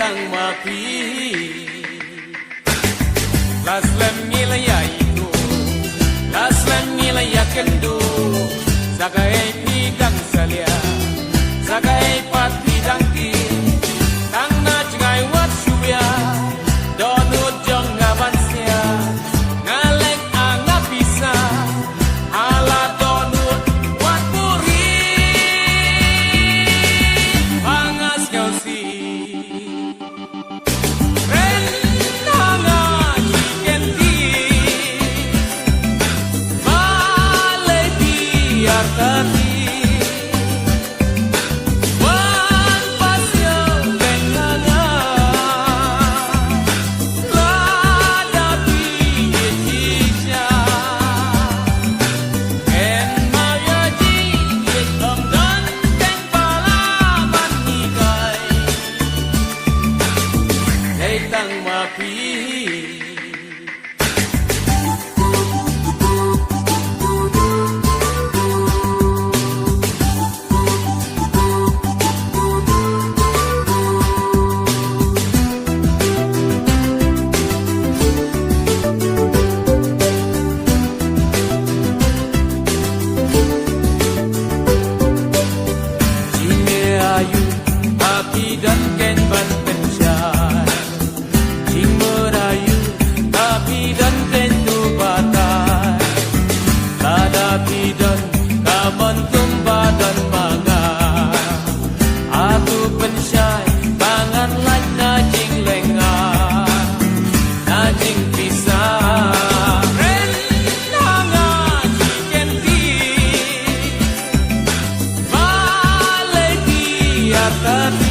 tang mapi las lem ngila ya itu las lem ngila ya kendo zagai pigang salia zagai pat bidang ki tang na jangai wat suya donut jong ngaban sia ngalek angap bisa ala donut wat puri pangas kau si tang mapi Jine ayu api dan ken ban pencai Jing merayu api dan tentu batai Lada pidan kaman tumba dan manga Aku pencai bangan like najing lenga Najing pisah Ren hanga chicken tea Balai di atas